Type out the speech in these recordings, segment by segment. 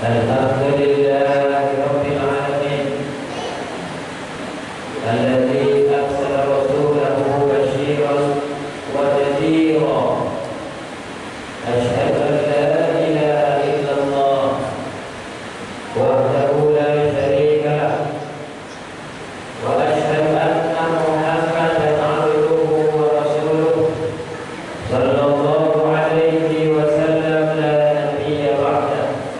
Alhamdulillahi Rabbil Alamin Alladzi arsala rasulahu basyiran wa nadhiran. Asyhadu an la ilaha illallah wahdahu la syarika lah wa asyhadu anna Muhammadan abduhu wa rasuluh sallallahu alaihi wasallam la nabiyya ba'dah.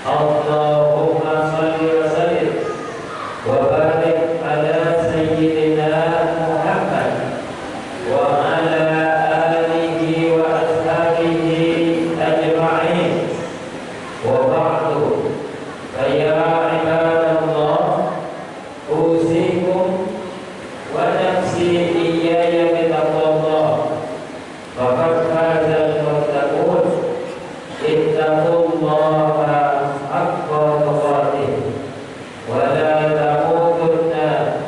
Allahumma salli wa sallim wa barik ala sayyidina Muhammad wa ala alihi wa ashabihi ajma'in. Wa ba'du, fa ya ibadallah, usikum wa nafsi iyaya bitaqwallah. Faqad fazal muttaqun, ittaqullaha haqqa tuqatih wa la tamutunna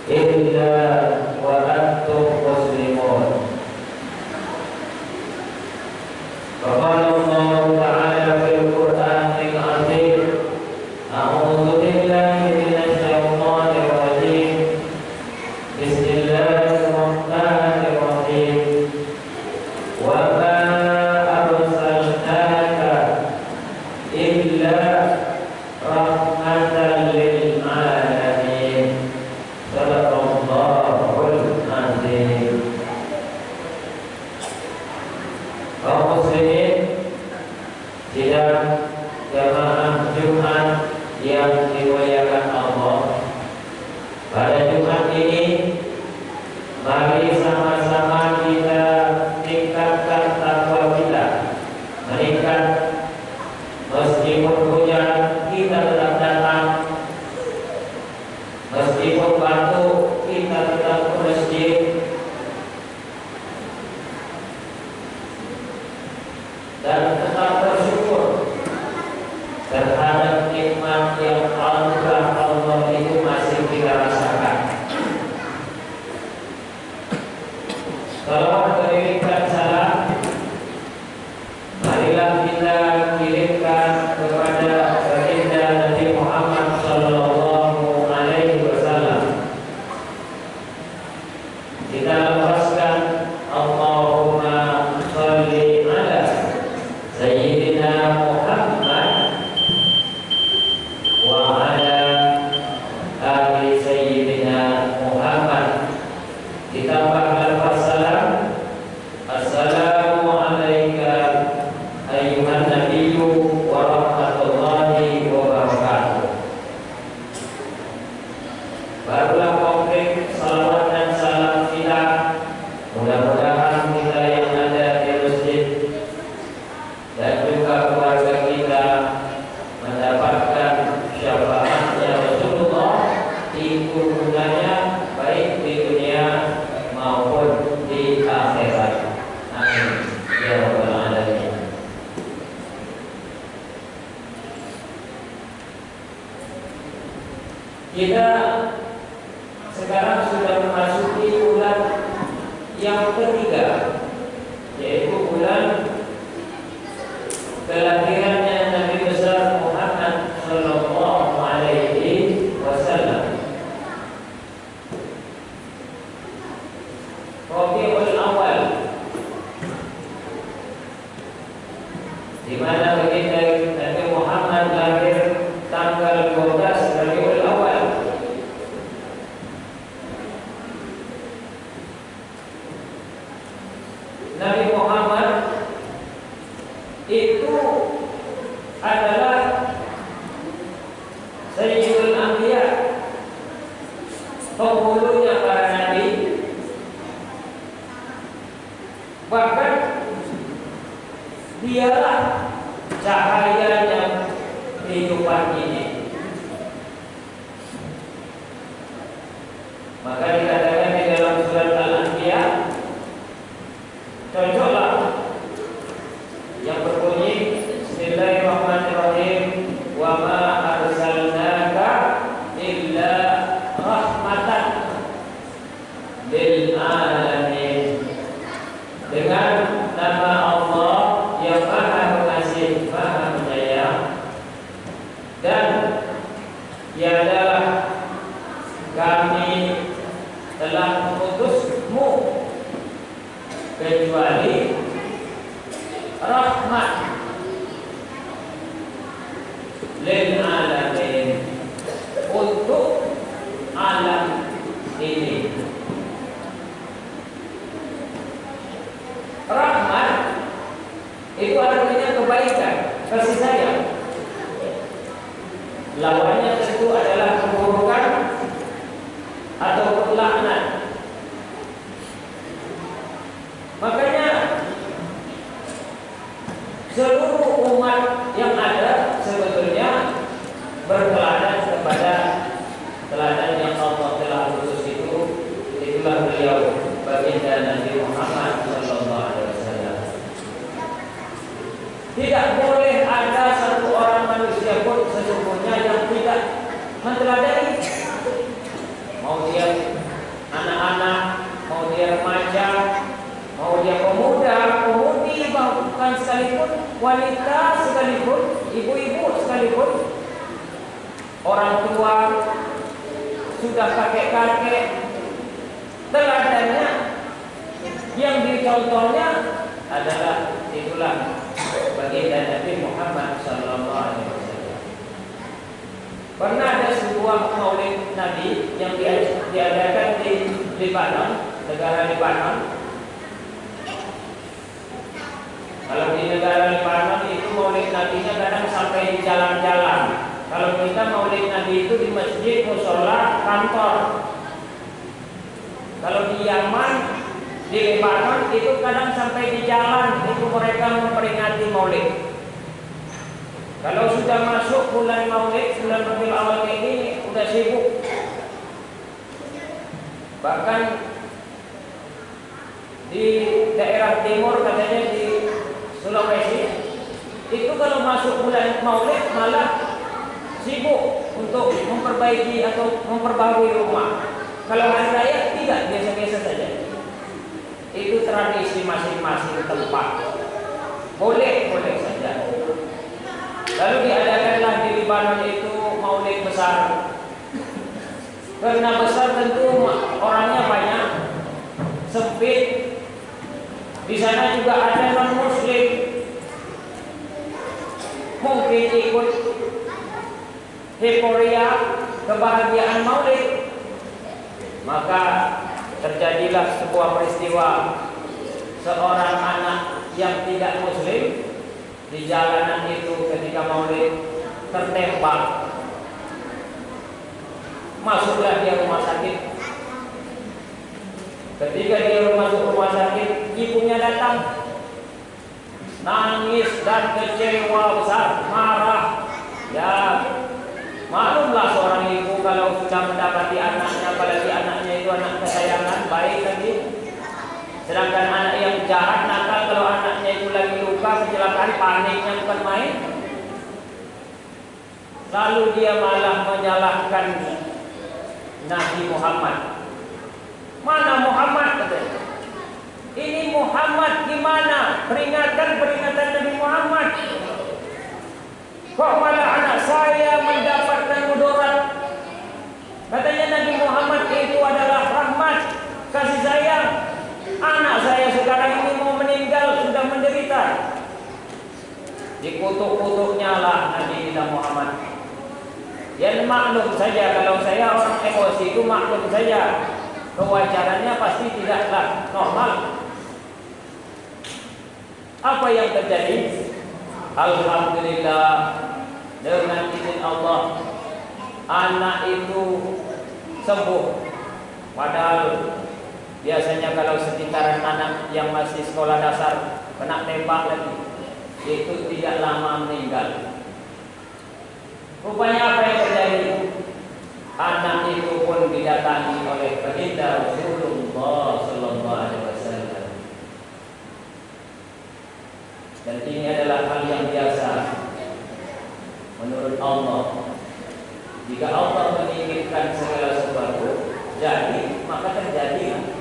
illa wa antum muslimun. Qala Allah Ta'ala fil Qur'anil Azim, a'udzu billahi minasy syaithanir rajim. Bismillahirrahmanirrahim. Wa ma arsalnaka illa rahmatan lil alamin. Sadaqallahul azim. Kaum muslimin sidang jamaah Jumat yang dimuliakan Allah, pada Jumat ini mari sama-sama kita tingkatkan takwa kita, meningkat. Meskipun hujan kita tetap datang, meskipun batuk kita tetap ke masjid, dan tetap bersyukur terhadap nikmat yang anugerah Allah itu masih kita rasakan. Salawat mengirimkan salam, marilah kita kirimkan kepada baginda Nabi Muhammad sallallahu alaihi wasallam. Kita lepaskan Allahumma sholli ala sayyidina Muhammad wa ala ali sayyidina Muhammad. Ditambah lafaz salam, assalamu alayka ayyuhan nabiyyu wa rahmatullahi wa barakatuh. Barulah komplit salawat dan salam kita. Mudah-mudahan kita yang ada di masjid dan juga keluarga kita mendapatkan syafaatnya Rasulullah di kurungannya, baik di dunia maupun di akhirat. Amin ya rabbal alamin. Kita sekarang sudah memasuki bulan yang ketiga, yaitu bulan kelahirannya Nabi besar Muhammad sallallahu alaihi wasallam. Rabiul Awal, di mana baginda Nabi Muhammad lahir tanggal 12 Rabiul Awal. Nabi Muhammad itu adalah Sayyidul Anbiya, penghulunya para nabi. Bahkan dialah cahayanya kehidupan ini. Maka dikatakan di dalam surat Al-Anbiya, cocoklah yang berbunyi Bismillahirrahmanirrahim, wa ma arsalnaka illa rahmatan lil alamin. Dengan nama Allah yang Maha Pengasih, Maha Penyayang, muslimin. Rahmat itu artinya kebaikan, kasih sayang. Lawannya tentu adalah keburukan atau laknat. Makanya seluruh umat yang ada sebetulnya berteladan kepada teladan yang Allah telah khusus itu. Itulah beliau baginda Nabi Muhammad SAW. Tidak boleh ada satu orang manusia pun sesungguhnya yang tidak menteladani. Mau dia anak-anak, mau dia remaja, mau dia pemuda, pemudi, bahkan sekalipun wanita sekalipun, ibu-ibu sekalipun, orang tua, sudah kakek-kakek, teladannya yang dicontohnya adalah itulah baginda Nabi Muhammad SAW. Pernah ada sebuah maulid Nabi yang diadakan di Lebanon, negara Lebanon. Kalau di negara Lebanon itu maulid Nabinya kadang sampai di jalan-jalan. Kalau kita maulid Nabi itu di masjid, musola, kantor. Kalau di Yaman, di Lebanon itu kadang sampai di jalan, itu mereka memperingati maulid. Kalau sudah masuk bulan maulid, bulan Rabiul Awal kayak gini, udah sibuk. Bahkan di daerah timur, katanya di Sulawesi, itu kalau masuk bulan maulid malah sibuk untuk memperbaiki atau memperbarui rumah. Kalau hari raya tidak, biasa-biasa saja. Itu tradisi masing-masing tempat. Boleh saja. Lalu diadakanlah di Lebanon itu maulid besar. Karena besar tentu orangnya banyak, sempit. Di sana juga ada non-muslim. Mungkin ikut euforia kebahagiaan maulid. Maka terjadilah sebuah peristiwa, seorang anak yang tidak muslim di jalanan itu ketika maulid tertembak. Masuklah dia rumah sakit. Ketika dia masuk rumah sakit, ibunya datang, nangis dan kecewa besar, marah. Ya, maklumlah seorang ibu kalau sudah mendapati anaknya, apalagi anaknya itu anak kesayangan, baik lagi. Sedangkan anak yang jahat, nakal, kalau anaknya itu lagi luka, kecelakaan, paniknya bukan main. Lalu dia malah menyalahkan Nabi Muhammad. Mana Muhammad, katanya? Ini Muhammad gimana? Peringatan Nabi Muhammad. Kok malah anak saya mendapatkan mudarat? Katanya Nabi Muhammad itu adalah rahmat, kasih sayang. Anak saya sekarang ini mau meninggal, sudah menderita. Dikutuk-kutuknya lah Nabi kita Muhammad. Ya maklum saja, kalau saya orang emosi itu maklum saja. Kewajarannya pasti tidaklah normal. Apa yang terjadi? Alhamdulillah, dengan izin Allah, anak itu sembuh. Padahal biasanya kalau sekitaran anak yang masih sekolah dasar kena tembak lagi, itu tidak lama meninggal. Rupanya apa yang terjadi? Anak itu pun didatangi oleh baginda Rasulullah Sallallahu Alaihi Wasallam. Dan ini adalah hal yang biasa menurut Allah. Jika Allah menginginkan segala sesuatu jadi, maka terjadi.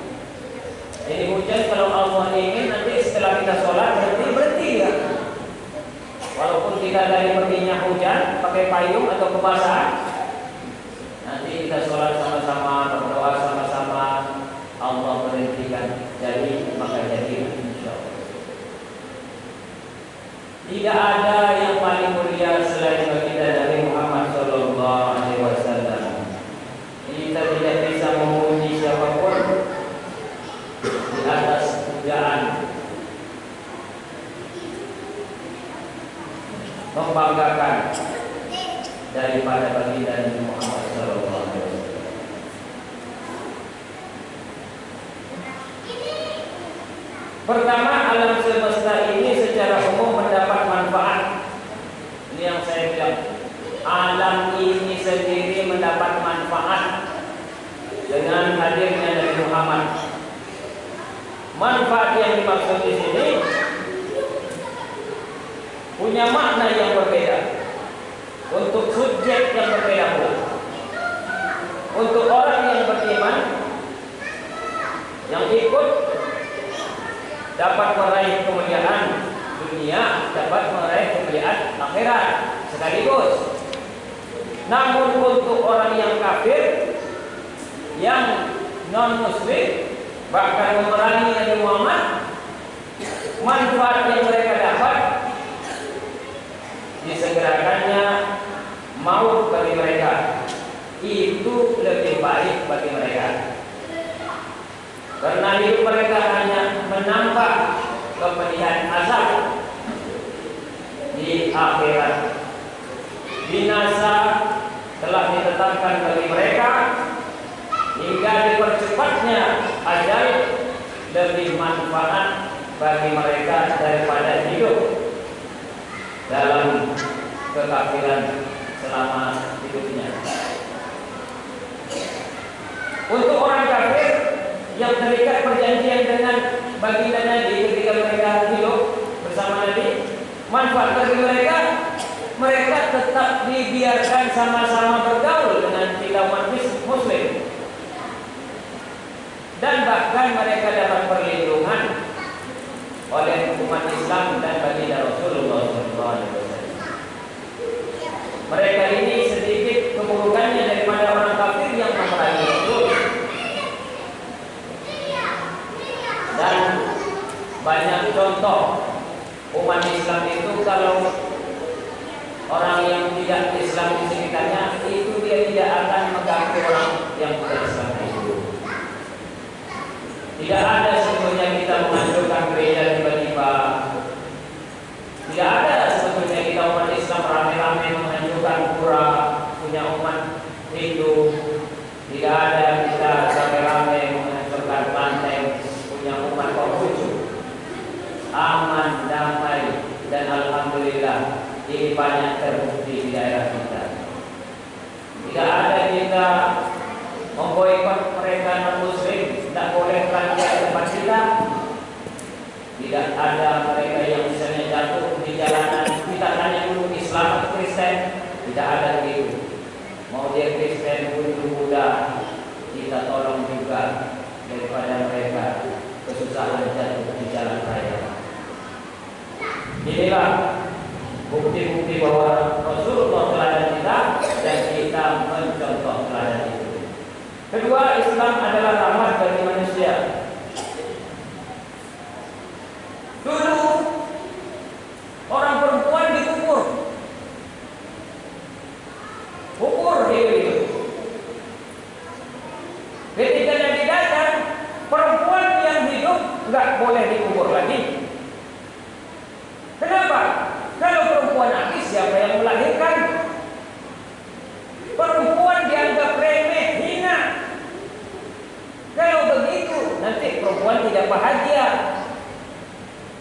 Jadi hujan kalau Allah ingin, nanti setelah kita sholat berhenti ya. Walaupun kita dari perginya hujan pakai payung atau kebasahan, nanti kita sholat sama-sama, berdoa sama-sama, Allah berhentikan. Jadi maka jadi, insyaallah. Tidak ada yang paling mulia selain baginda Nabi Muhammad Sallallahu Alaihi Wasallam. Kita tidak bisa memuji siapa banggakan daripada baginda Nabi Muhammad SAW. Pertama, alam semesta ini secara umum mendapat manfaat. Ini yang saya bilang, alam ini sendiri mendapat manfaat dengan hadirnya Nabi Muhammad. Manfaat yang dimaksud di sini punya makna yang berbeda untuk subjek yang berbeda pula. Untuk orang yang beriman, yang ikut, dapat meraih kemuliaan dunia, dapat meraih kemuliaan akhirat sekaligus. Namun untuk orang yang kafir, yang non-muslim, bahkan memerangi Nabi Muhammad, manfaat yang mereka dapat disegerakannya maut bagi mereka, itu lebih baik bagi mereka. Karena hidup mereka hanya menambah kepedihan azab di akhirat. Binasa telah ditetapkan bagi mereka, hingga dipercepatnya ajal lebih manfaat bagi mereka daripada hidup dalam kekafiran selama hidupnya. Untuk orang kafir yang terikat perjanjian dengan baginda Nabi ketika mereka hidup bersama Nabi, manfaat bagi mereka, mereka tetap dibiarkan sama-sama bergaul dengan umat muslim, dan bahkan mereka dapat perlindungan oleh umat Islam dan baginda Rasulullah SAW. Mereka ini sedikit keburukannya daripada orang kafir yang memerangi Rasul. Dan banyak contoh umat Islam itu, kalau orang yang tidak Islam di sekitarnya itu, dia tidak akan mengganggu orang yang tidak Islam itu. Tidak ada sebetulnya kita menghancurkan gereja tiba-tiba. Tidak ada sebetulnya kita umat Islam rame-rame menghancurkan pura punya umat Hindu. Tidak ada kita rame-rame menghancurkan pantai punya umat Konghucu. Aman, damai, dan alhamdulillah ini banyak terbukti di daerah kita. Tidak ada kita memboikot mereka non-muslim, tidak boleh belanja di tempat kita. Tidak ada mereka yang misalnya jatuh di jalanan, kita tanya dulu Islam atau Kristen. Tidak ada begitu. Mau dia Kristen, Hindu, Buddha, kita tolong juga daripada mereka kesusahan jatuh di jalan raya. Inilah bukti-bukti bahwa Rasulullah teladan kita dan kita mencontoh teladan itu. Kedua, Islam adalah rahmat bagi manusia. Dulu orang perempuan dikubur, hidup. Ketika Nabi datang, perempuan yang hidup nggak boleh dikubur lagi. Kenapa? Kalau perempuan habis, siapa yang melahirkan? Perempuan dianggap remeh, hina. Kalau begitu, nanti perempuan tidak bahagia.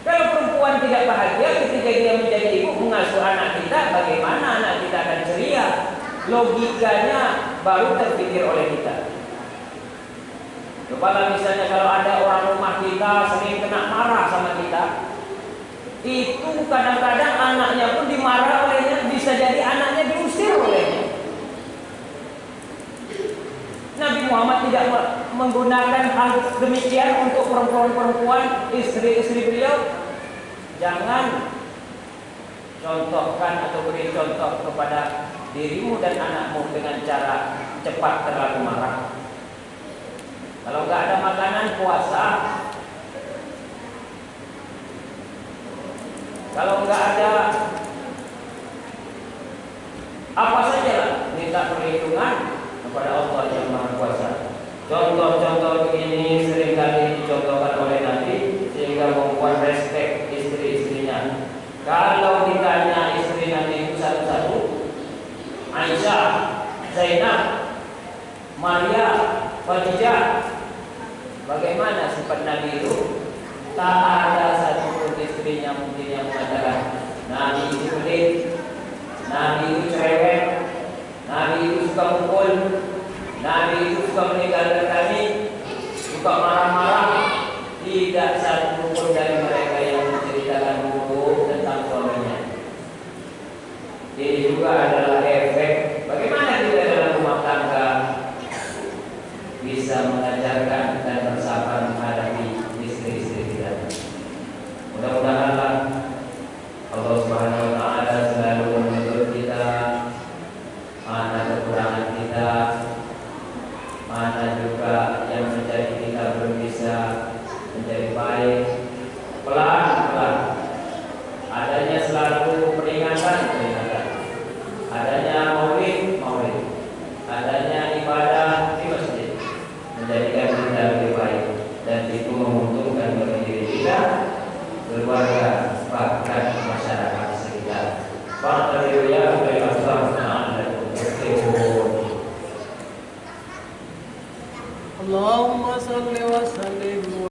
Kalau perempuan tidak bahagia ketika dia menjadi ibu mengasuh anak kita, bagaimana anak kita akan ceria? Logikanya baru terpikir oleh kita. Coba misalnya kalau ada orang rumah kita sering kena marah sama kita, itu kadang-kadang anaknya pun dimarah olehnya, bisa jadi anaknya diusir olehnya. Nabi Muhammad tidak menggunakan hal demikian untuk perempuan-perempuan, istri-istri beliau. Jangan contohkan atau beri contoh kepada dirimu dan anakmu dengan cara cepat terlalu marah. Kalau nggak ada makanan, puasa. Kalau nggak ada apa saja lah, minta perlindungan kepada Allah yang Maha Kuasa. Contoh-contoh begini seringkali dicontohkan oleh Nabi sehingga membuat respek istri-istrinya. Kalau ditanya istri Nabi itu satu sahabat Nabi itu tak ada satu istrinya mungkin yang mengatakan Nabi itu pelit, Nabi itu cerewet, Nabi itu suka mukul, Nabi itu suka meninggalkan kami, suka marah-marah. Tidak satu pun dari mereka yang menceritakan buruk tentang suaminya. Ini juga adalah efek bagaimana kita dalam rumah tangga bisa mengajarkan dan bersabar menghadapi istri-istri kita. Mudah-mudahanlah Allah Subhanahu wa taala selalu menegur kita mana kekurangan kita, mana juga yang menjadi kita belum bisa menjadi baik. Pelan-pelan adanya selalu peringatan, adanya maulid, adanya ibadah di masjid menjadikan kita lebih baik, dan itu menguntungkan bagi diri kita, keluarga, bahkan masyarakat sekitar. Alhamdulillah, Allahumma salli wa sallim